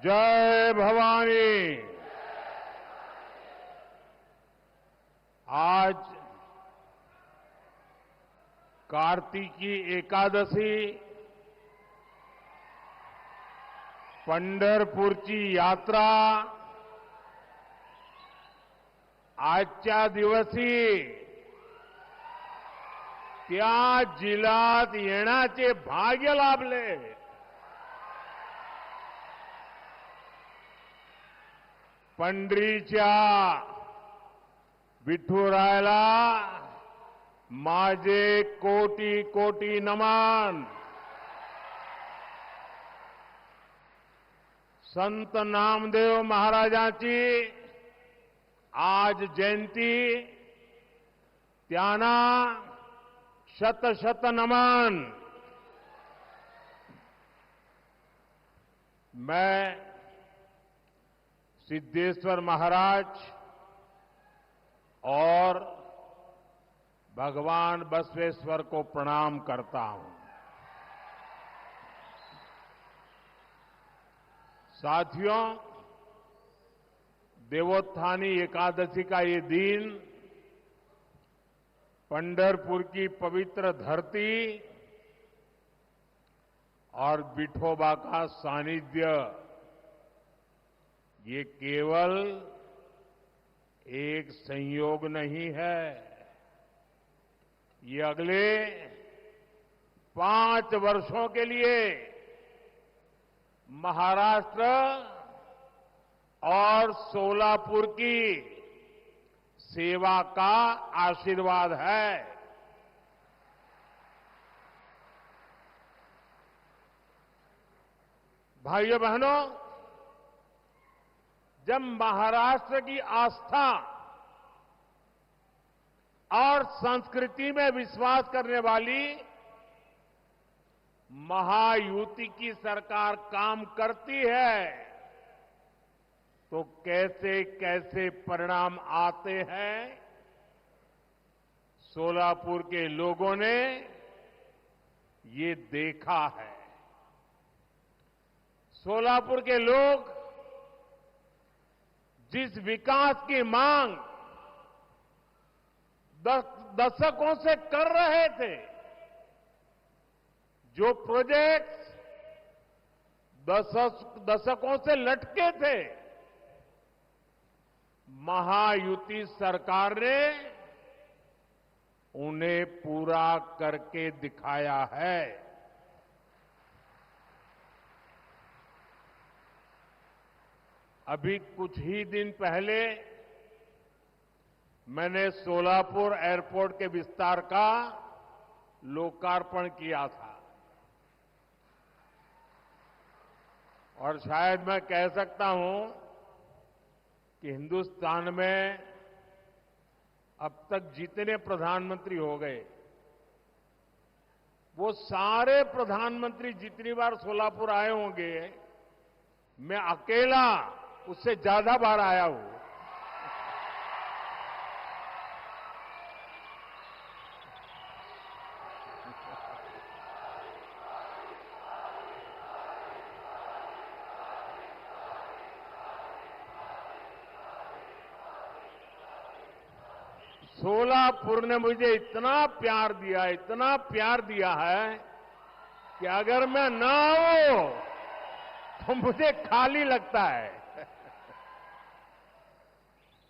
जय भवानी। आज कार्तिकी एकादशी, पंढरपूरची यात्रा, आजच्या दिवशी त्या जिल्ह्यात येण्याचे भाग्य लाभले। पंढरीच्या विठुरायाला माझे कोटी कोटी नमन। संत नामदेव महाराजांची आज जयंती, त्यांना शत शत नमन। मैं सिद्धेश्वर महाराज और भगवान बसवेश्वर को प्रणाम करता हूं। साथियों, देवोत्थानी एकादशी का ये दिन पंढरपुर की पवित्र धरती और विठोबा का सानिध्य, ये केवल एक संयोग नहीं है। ये अगले 5 वर्षों के लिए महाराष्ट्र और सोलापुर की सेवा का आशीर्वाद है। भाइयों बहनों, जब महाराष्ट्र की आस्था और संस्कृति में विश्वास करने वाली महायुति की सरकार काम करती है, तो कैसे कैसे परिणाम आते हैं, सोलापुर के लोगों ने ये देखा है। सोलापुर के लोग जिस विकास की मांग दशकों से कर रहे थे, जो प्रोजेक्ट्स दशकों से लटके थे, महायुति सरकार ने उन्हें पूरा करके दिखाया है। अभी कुछ ही दिन पहले मैंने सोलापुर एयरपोर्ट के विस्तार का लोकार्पण किया था, और शायद मैं कह सकता हूं कि हिंदुस्तान में अब तक जितने प्रधानमंत्री हो गए, वो सारे प्रधानमंत्री जितनी बार सोलापुर आए होंगे, मैं अकेला उससे ज्यादा बार आया हूं। सोलापुर ने मुझे इतना प्यार दिया है कि अगर मैं ना आऊं तो मुझे खाली लगता है।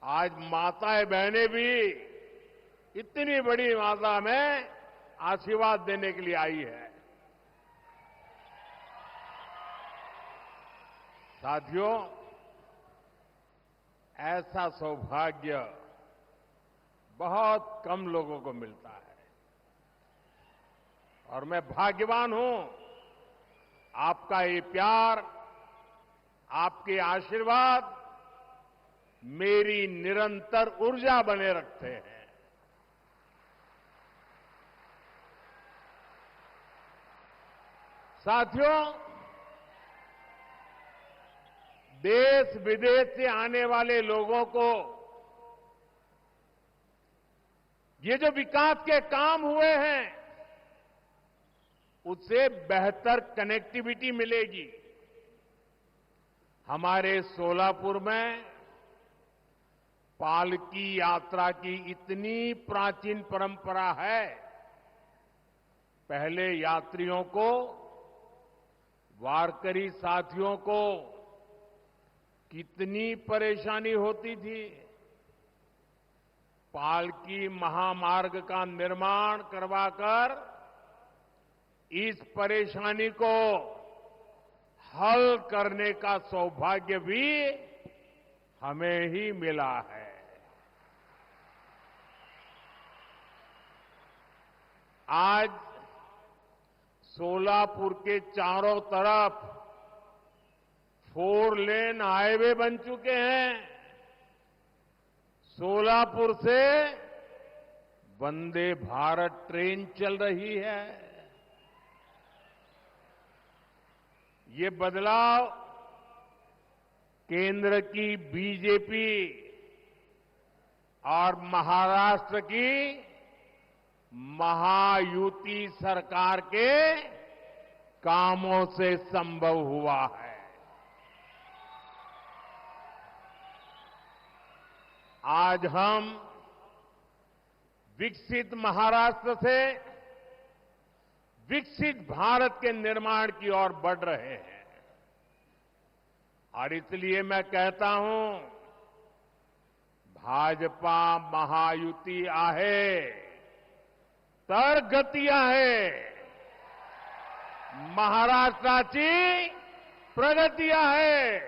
आज माताएं बहनें भी इतनी बड़ी मात्रा में आशीर्वाद देने के लिए आई है। साथियों, ऐसा सौभाग्य बहुत कम लोगों को मिलता है, और मैं भाग्यवान हूं। आपका ये प्यार, आपके आशीर्वाद मेरी निरंतर ऊर्जा बने रखते हैं। साथियों, देश विदेश से आने वाले लोगों को ये जो विकास के काम हुए हैं, उससे बेहतर कनेक्टिविटी मिलेगी। हमारे सोलापुर में पालकी यात्रा की इतनी प्राचीन परंपरा है। पहले यात्रियों को, वारकरी साथियों को कितनी परेशानी होती थी। पालकी महामार्ग का निर्माण करवाकर इस परेशानी को हल करने का सौभाग्य भी हमें ही मिला है। आज सोलापुर के चारों तरफ 4 लेन हाईवे बन चुके हैं। सोलापुर से वंदे भारत ट्रेन चल रही है। ये बदलाव केंद्र की बीजेपी और महाराष्ट्र की महायुति सरकार के कामों से संभव हुआ है। आज हम विकसित महाराष्ट्र से विकसित भारत के निर्माण की ओर बढ़ रहे हैं। और इसलिए मैं कहता हूं, भाजपा महायुति आहे तर गती आहे, महाराष्ट्राची प्रगती आहे।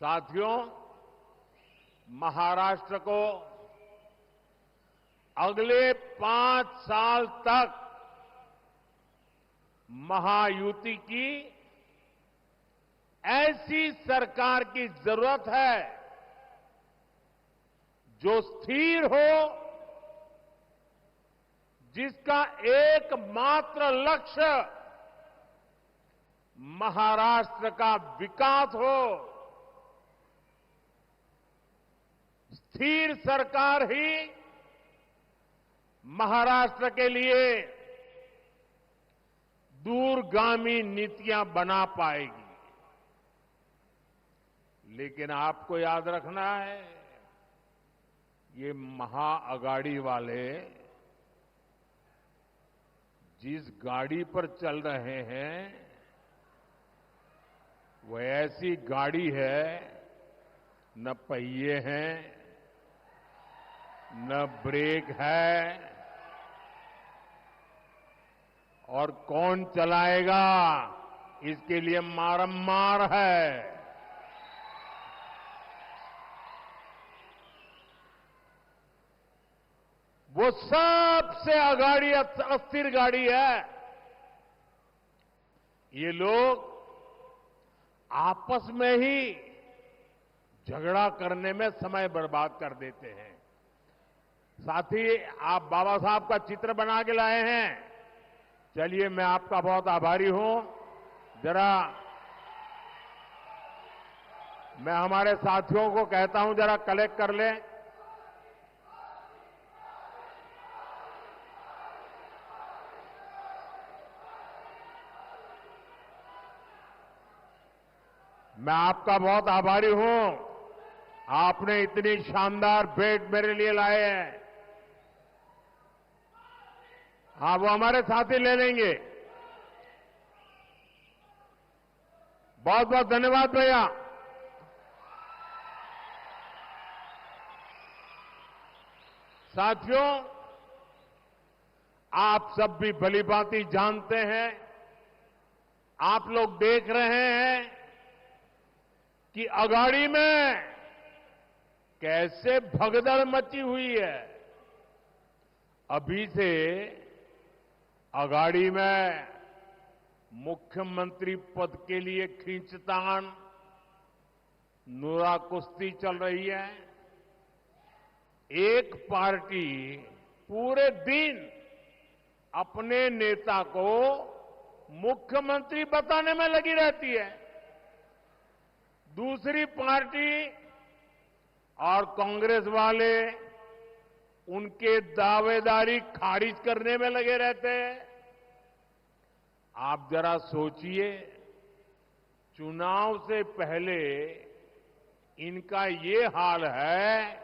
साथियों, महाराष्ट्र को अगले 5 साल तक महायुति की ऐसी सरकार की जरूरत है जो स्थिर हो, जिसका एकमात्र लक्ष्य महाराष्ट्र का विकास हो। स्थिर सरकार ही महाराष्ट्र के लिए दूरगामी नीतियां बना पाएगी। लेकिन आपको याद रखना है, ये महाअगाड़ी वाले जिस गाड़ी पर चल रहे हैं वो ऐसी गाड़ी है, न पहिए हैं, न ब्रेक है, और कौन चलाएगा इसके लिए मारम्मार है। वो सबसे अगाड़ी अस्थिर गाड़ी है। ये लोग आपस में ही झगड़ा करने में समय बर्बाद कर देते हैं। साथ ही आप बाबा साहब का चित्र बना के लाए हैं। चलिए, मैं आपका बहुत आभारी हूं। जरा मैं हमारे साथियों को कहता हूं, जरा कलेक्ट कर लें। मैं आपका बहुत आभारी हूं। आपने इतनी शानदार भेंट मेरे लिए लाए हैं। हाँ, वो हमारे साथी ले लेंगे। बहुत बहुत धन्यवाद भैया। साथियों, आप सब भी भलीभांति जानते हैं, आप लोग देख रहे हैं कि अगाड़ी में कैसे भगदड़ मची हुई है। अभी से अगाड़ी में मुख्यमंत्री पद के लिए खींचतान, नूरा कुश्ती चल रही है। एक पार्टी पूरे दिन अपने नेता को मुख्यमंत्री बताने में लगी रहती है। दूसरी पार्टी और कांग्रेस वाले उनके दावेदारी खारिज करने में लगे रहते हैं। आप जरा सोचिए, चुनाव से पहले इनका ये हाल है,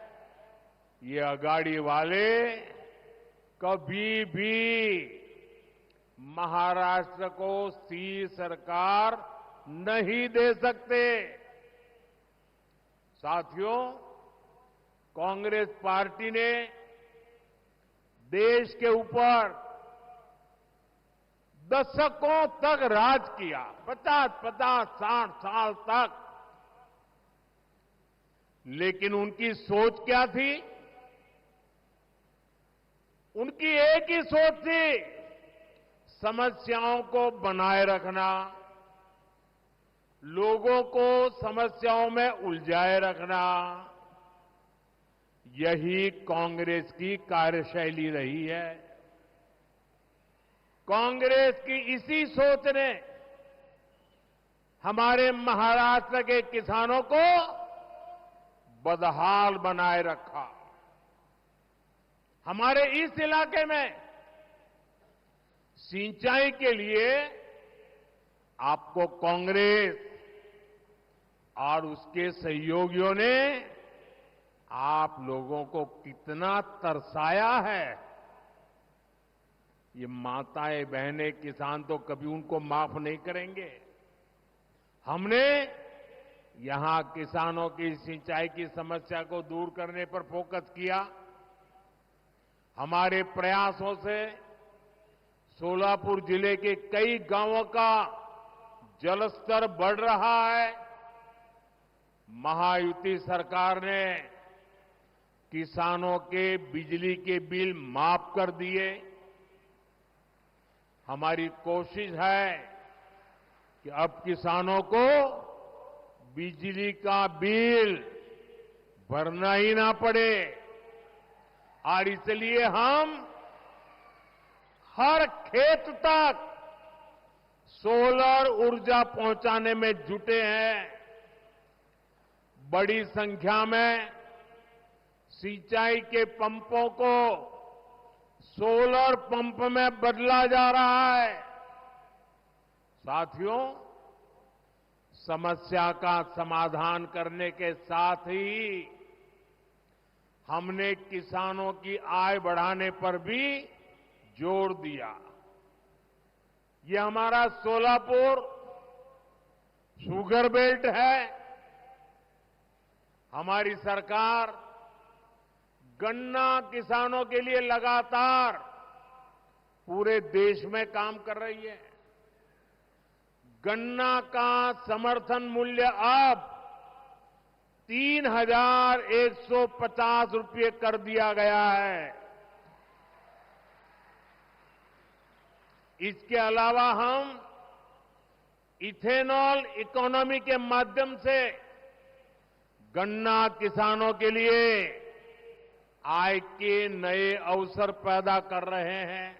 ये अगाड़ी वाले कभी भी महाराष्ट्र को स्थिर सरकार नहीं दे सकते। साथियों, कांग्रेस पार्टी ने देश के ऊपर दशकों तक राज किया, 50-50, 60 साल तक। लेकिन उनकी सोच क्या थी? उनकी एक ही सोच थी, समस्याओं को बनाए रखना, लोगों को समस्याओं में उलझाए रखना। यही कांग्रेस की कार्यशैली रही है। कांग्रेस की इसी सोच ने हमारे महाराष्ट्र के किसानों को बदहाल बनाए रखा। हमारे इस इलाके में सिंचाई के लिए आपको कांग्रेस और उसके सहयोगियों ने आप लोगों को कितना तरसाया है। ये माताएं बहनें किसान तो कभी उनको माफ नहीं करेंगे। हमने यहां किसानों की सिंचाई की समस्या को दूर करने पर फोकस किया। हमारे प्रयासों से सोलापुर जिले के कई गांवों का जलस्तर बढ़ रहा है। महायुति सरकार ने किसानों के बिजली के बिल माफ कर दिए। हमारी कोशिश है कि अब किसानों को बिजली का बिल भरना ही ना पड़े, और इसलिए हम हर खेत तक सोलर ऊर्जा पहुंचाने में जुटे हैं। बड़ी संख्या में सिंचाई के पंपों को सोलर पंप में बदला जा रहा है। साथियों, समस्या का समाधान करने के साथ ही हमने किसानों की आय बढ़ाने पर भी जोर दिया। ये हमारा सोलापुर शुगर बेल्ट है। हमारी सरकार गन्ना किसानों के लिए लगातार पूरे देश में काम कर रही है। गन्ना का समर्थन मूल्य अब 3,150 रुपये कर दिया गया है। इसके अलावा हम इथेनॉल इकोनॉमी के माध्यम से गन्ना किसानों के लिए आय के नए अवसर पैदा कर रहे हैं।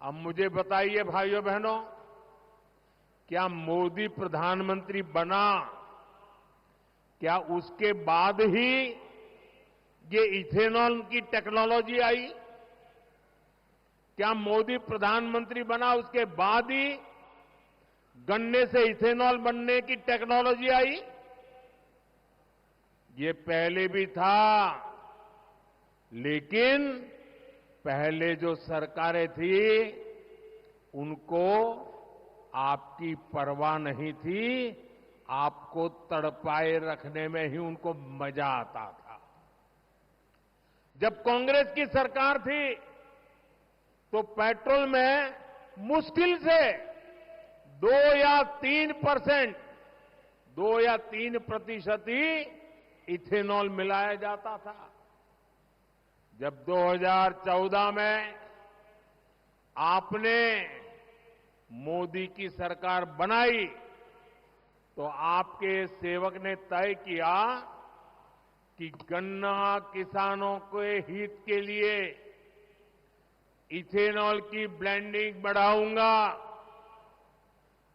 अब मुझे बताइए भाइयों बहनों, क्या मोदी प्रधानमंत्री बना, क्या उसके बाद ही ये इथेनॉल की टेक्नोलॉजी आई? क्या मोदी प्रधानमंत्री बना उसके बाद ही गन्ने से इथेनॉल बनने की टेक्नोलॉजी आई? ये पहले भी था, लेकिन पहले जो सरकारें थी उनको आपकी परवाह नहीं थी। आपको तड़पाए रखने में ही उनको मजा आता था। जब कांग्रेस की सरकार थी तो पेट्रोल में मुश्किल से 2 या 3% ही इथेनॉल मिलाया जाता था। जब 2014 में आपने मोदी की सरकार बनाई तो आपके सेवक ने तय किया कि गन्ना किसानों के हित के लिए इथेनॉल की ब्लेंडिंग बढ़ाऊंगा।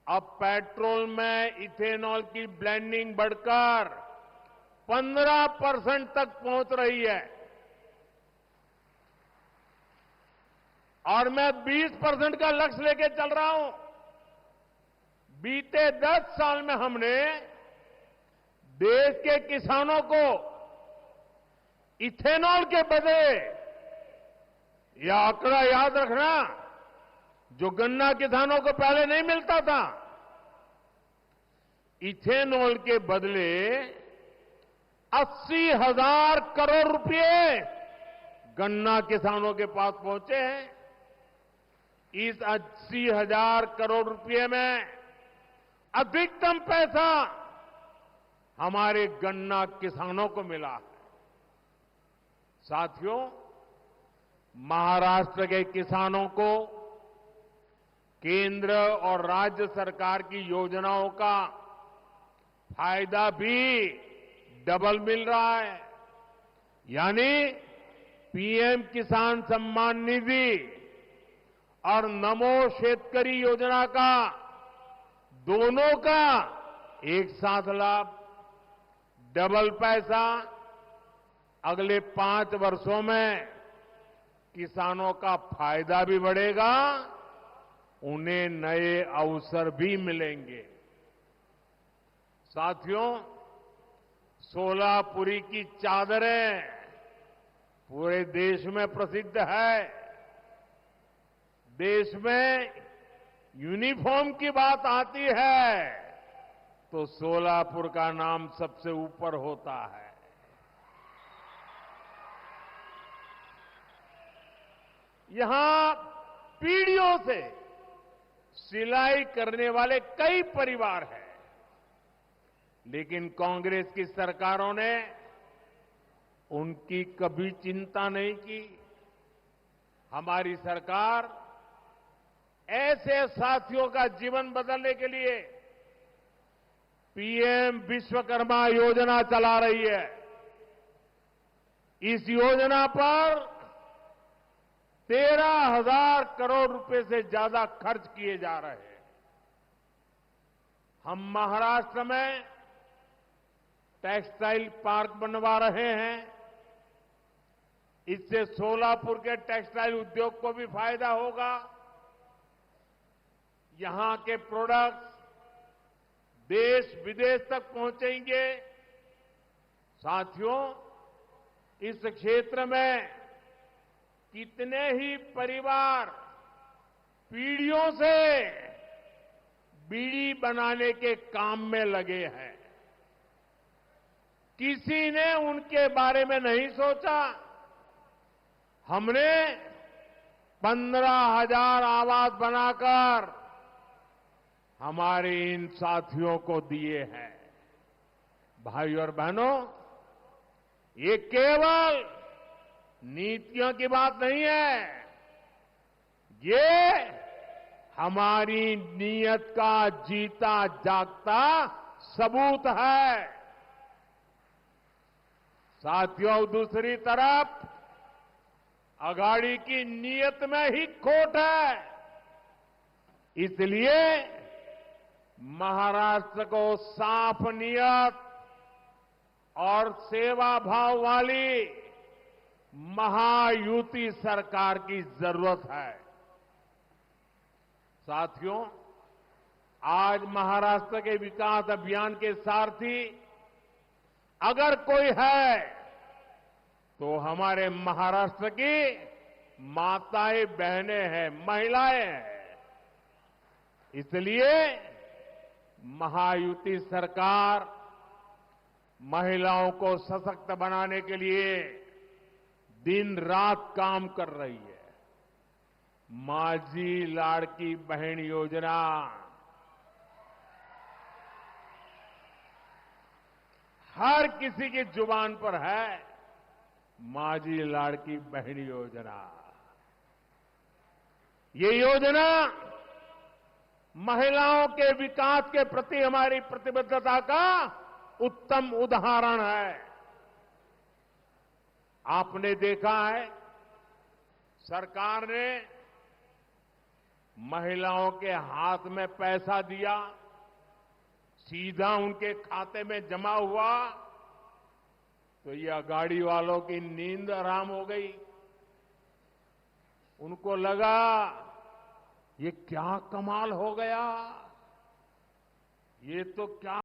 अब पेट्रोल में इथेनॉल की ब्लेंडिंग बढ़कर 15% तक पहुंच रही है और मैं 20% का लक्ष्य लेके चल रहा हूं। बीते 10 साल में हमने देश के किसानों को इथेनॉल के बदले, यह आंकड़ा याद रखना, जो गन्ना किसानों को पहले नहीं मिलता था, इथेनॉल के बदले 80,000 करोड़ रुपए गन्ना किसानों के पास पहुंचे हैं। इस 80,000 करोड़ रुपए में अधिकतम पैसा हमारे गन्ना किसानों को मिला है। साथियों, महाराष्ट्र के किसानों को केंद्र और राज्य सरकार की योजनाओं का फायदा भी डबल मिल रहा है। यानी पीएम किसान सम्मान निधि और नमो शेतकरी योजना का, दोनों का एक साथ लाभ, डबल पैसा। अगले 5 वर्षों में किसानों का फायदा भी बढ़ेगा, उन्हें नए अवसर भी मिलेंगे। साथियों, सोलापुरी की चादरें पूरे देश में प्रसिद्ध है। देश में यूनिफॉर्म की बात आती है तो सोलापुर का नाम सबसे ऊपर होता है। यहां पीढ़ियों से सिलाई करने वाले कई परिवार हैं, लेकिन कांग्रेस की सरकारों ने उनकी कभी चिंता नहीं की। हमारी सरकार ऐसे साथियों का जीवन बदलने के लिए पीएम विश्वकर्मा योजना चला रही है। इस योजना पर 13,000 करोड़ रुपए से ज्यादा खर्च किए जा रहे हैं। हम महाराष्ट्र में टेक्सटाइल पार्क बनवा रहे हैं। इससे सोलापुर के टेक्सटाइल उद्योग को भी फायदा होगा। यहां के प्रोडक्ट्स देश विदेश तक पहुंचेंगे। साथियों, इस क्षेत्र में कितने ही परिवार पीढ़ियों से बीड़ी बनाने के काम में लगे हैं। किसी ने उनके बारे में नहीं सोचा। हमने 15,000 आवास बनाकर हमारे इन साथियों को दिए हैं। भाइयों और बहनों, ये केवल नीतियों की बात नहीं है, ये हमारी नीयत का जीता जागता सबूत है। साथियों, दूसरी तरफ अघाड़ी की नीयत में ही खोट है। इसलिए महाराष्ट्र को साफ नीयत और सेवा भाव वाली महायुति सरकार की जरूरत है। साथियों, आज महाराष्ट्र के विकास अभियान के सारथी अगर कोई है तो हमारे महाराष्ट्र की माताएं बहनें हैं, महिलाएं हैं। इसलिए महायुति सरकार महिलाओं को सशक्त बनाने के लिए दिन रात काम कर रही है। माझी लाड़की बहन योजना हर किसी की जुबान पर है। माझी लाड़की बहन योजना, ये योजना महिलाओं के विकास के प्रति हमारी प्रतिबद्धता का उत्तम उदाहरण है। आपने देखा है, सरकार ने महिलाओं के हाथ में पैसा दिया, सीधा उनके खाते में जमा हुआ, तो ये अघाड़ी वालों की नींद हराम हो गई। उनको लगा ये क्या कमाल हो गया, ये तो क्या